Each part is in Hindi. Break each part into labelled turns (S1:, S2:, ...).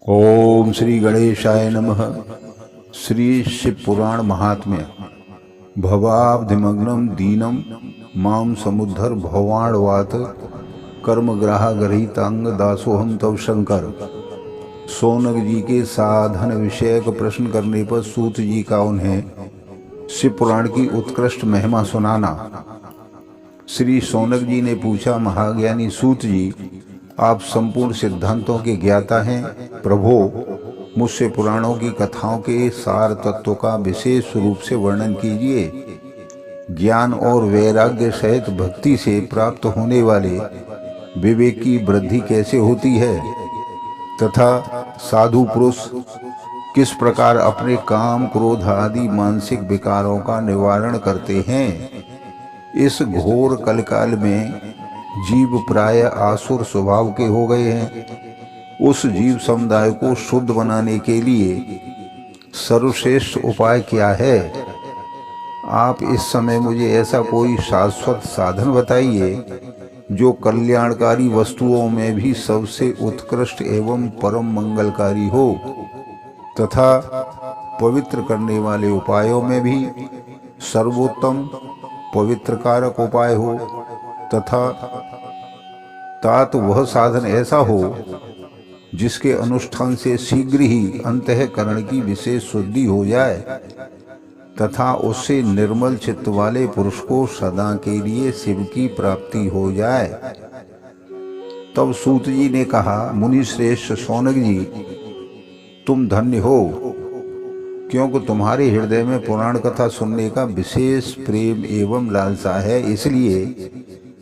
S1: ओम श्री गणेशाय नमः। श्री शिव पुराण महात्म्य। भवाब्धिमग्नं दीनं मां समुद्धर भवाण्डवात कर्मग्राहगरहितांग दासोहम तव शंकर। सौनक जी के साधन विषयक प्रश्न करने पर सूत जी का उन्हें शिव पुराण की उत्कृष्ट महिमा सुनाना। श्री सौनक जी ने पूछा, महाज्ञानी सूत जी, आप संपूर्ण सिद्धांतों के ज्ञाता हैं। प्रभो, मुझसे पुराणों की कथाओं के सार तत्व का विशेष रूप से वर्णन कीजिए। ज्ञान और वैराग्य सहित भक्ति से प्राप्त होने वाले विवेक की वृद्धि कैसे होती है तथा साधु पुरुष किस प्रकार अपने काम क्रोध आदि मानसिक विकारों का निवारण करते हैं। इस घोर कलकाल में जीव प्राय आसुर स्वभाव के हो गए हैं। उस जीव समुदाय को शुद्ध बनाने के लिए सर्वश्रेष्ठ उपाय क्या है? आप इस समय मुझे ऐसा कोई शाश्वत साधन बताइए जो कल्याणकारी वस्तुओं में भी सबसे उत्कृष्ट एवं परम मंगलकारी हो तथा पवित्र करने वाले उपायों में भी सर्वोत्तम पवित्रकारक उपाय हो तथा तात वह साधन ऐसा हो जिसके अनुष्ठान से शीघ्र ही अंतःकरण की विशेष शुद्धि हो जाए तथा उससे निर्मल चित्त वाले पुरुष को सदा के लिए शिव की प्राप्ति हो जाए। तब सूत जी ने कहा, मुनि श्रेष्ठ सौनक जी, तुम धन्य हो, क्योंकि तुम्हारे हृदय में पुराण कथा सुनने का विशेष प्रेम एवं लालसा है। इसलिए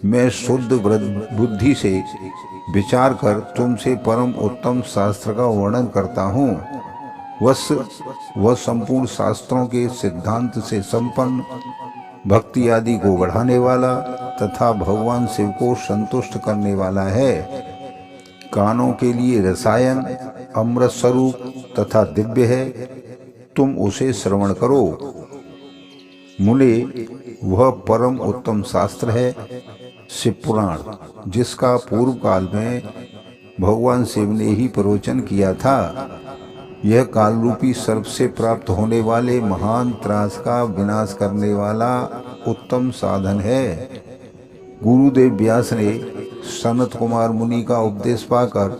S1: मैं शुद्ध बुद्धि से विचार कर तुमसे परम उत्तम शास्त्र का वर्णन करता हूँ। वह संपूर्ण शास्त्रों के सिद्धांत से संपन्न, भक्ति आदि को बढ़ाने वाला तथा भगवान शिव को संतुष्ट करने वाला है। कानों के लिए रसायन, अमृत स्वरूप तथा दिव्य है। तुम उसे श्रवण करो। मुने, वह परम उत्तम शास्त्र है शिव पुराण, जिसका पूर्व काल में भगवान शिव ने ही प्रवचन किया था। यह काल रूपी सर्प से प्राप्त होने वाले महान त्रास का विनाश करने वाला उत्तम साधन है। गुरुदेव व्यास ने सनत कुमार मुनि का उपदेश पाकर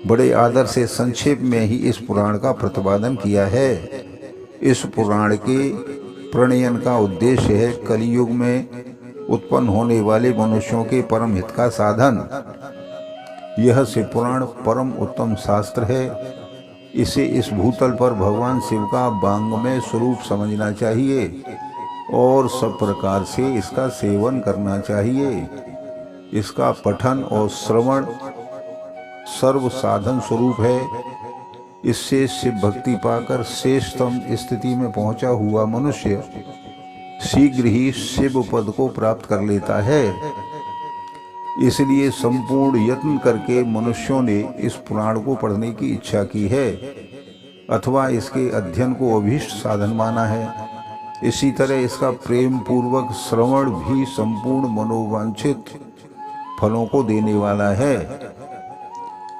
S1: बड़े आदर से संक्षेप में ही इस पुराण का प्रतिपादन किया है। इस पुराण के प्रणयन का उद्देश्य है कलयुग में उत्पन्न होने वाले मनुष्यों के परम हित का साधन। यह शिव पुराण परम उत्तम शास्त्र है। इसे इस भूतल पर भगवान शिव का वांग्मय स्वरूप समझना चाहिए और सब प्रकार से इसका सेवन करना चाहिए। इसका पठन और श्रवण सर्व साधन स्वरूप है। इससे शिव भक्ति पाकर श्रेष्ठतम स्थिति में पहुंचा हुआ मनुष्य शीघ्र ही शिव पद को प्राप्त कर लेता है। इसलिए संपूर्ण यत्न करके मनुष्यों ने इस पुराण को पढ़ने की इच्छा की है अथवा इसके अध्ययन को अभीष्ट साधन माना है। इसी तरह इसका प्रेम पूर्वक श्रवण भी संपूर्ण मनोवांछित फलों को देने वाला है।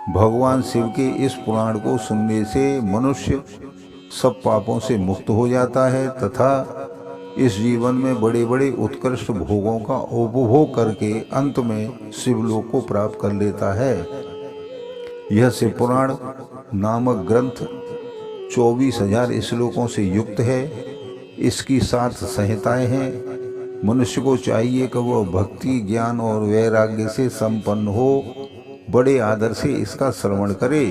S1: भगवान शिव के इस पुराण को सुनने से मनुष्य सब पापों से मुक्त हो जाता है तथा इस जीवन में बड़े बड़े उत्कृष्ट भोगों का उपभोग करके अंत में शिवलोक को प्राप्त कर लेता है। यह शिव पुराण नामक ग्रंथ 24,000 श्लोकों से युक्त है। इसकी 7 संहिताएं हैं। मनुष्य को चाहिए कि वह भक्ति, ज्ञान और वैराग्य से संपन्न हो बड़े आदर से इसका श्रवण करे।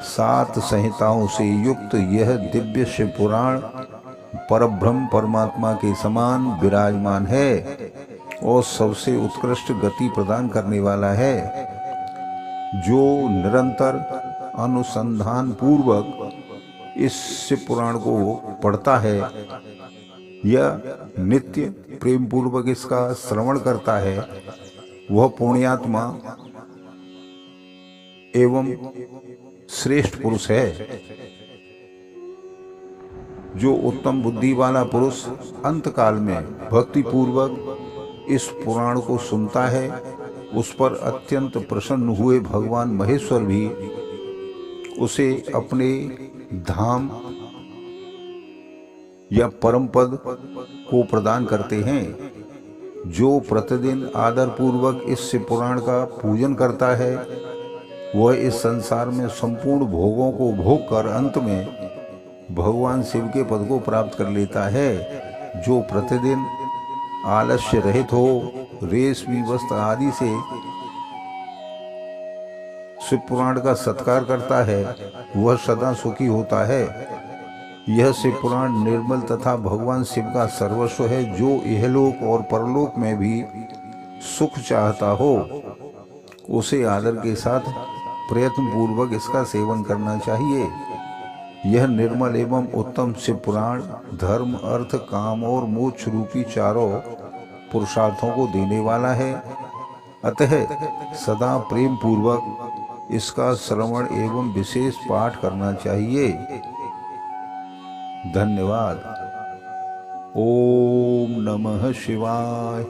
S1: 7 संहिताओं से युक्त यह दिव्य शिव पुराण परब्रह्म परमात्मा के समान विराजमान है और सबसे उत्कृष्ट गति प्रदान करने वाला है। जो निरंतर अनुसंधान पूर्वक इस शिव पुराण को पढ़ता है या नित्य प्रेम पूर्वक इसका श्रवण करता है, वह पुण्यात्मा एवं श्रेष्ठ पुरुष है। जो उत्तम बुद्धि वाला पुरुष अंतकाल में भक्ति पूर्वक इस पुराण को सुनता है, उस पर अत्यंत प्रसन्न हुए भगवान महेश्वर भी उसे अपने धाम या परम पद को प्रदान करते हैं। जो प्रतिदिन आदर पूर्वक इस शिव पुराण का पूजन करता है वह इस संसार में संपूर्ण भोगों को भोग कर अंत में भगवान शिव के पद को प्राप्त कर लेता है। जो प्रतिदिन आलस्य रहित हो, रेशमी वस्त्र आदि से शिव पुराण का सत्कार करता है वह सदा सुखी होता है। यह शिव पुराण निर्मल तथा भगवान शिव का सर्वस्व है। जो इहलोक और परलोक में भी सुख चाहता हो उसे आदर के साथ प्रयत्न पूर्वक इसका सेवन करना चाहिए। यह निर्मल एवं उत्तम शिव पुराण धर्म, अर्थ, काम और मोक्ष रूपी चारों पुरुषार्थों को देने वाला है। अतः सदा प्रेम पूर्वक इसका श्रवण एवं विशेष पाठ करना चाहिए। धन्यवाद। ओम नमः शिवाय।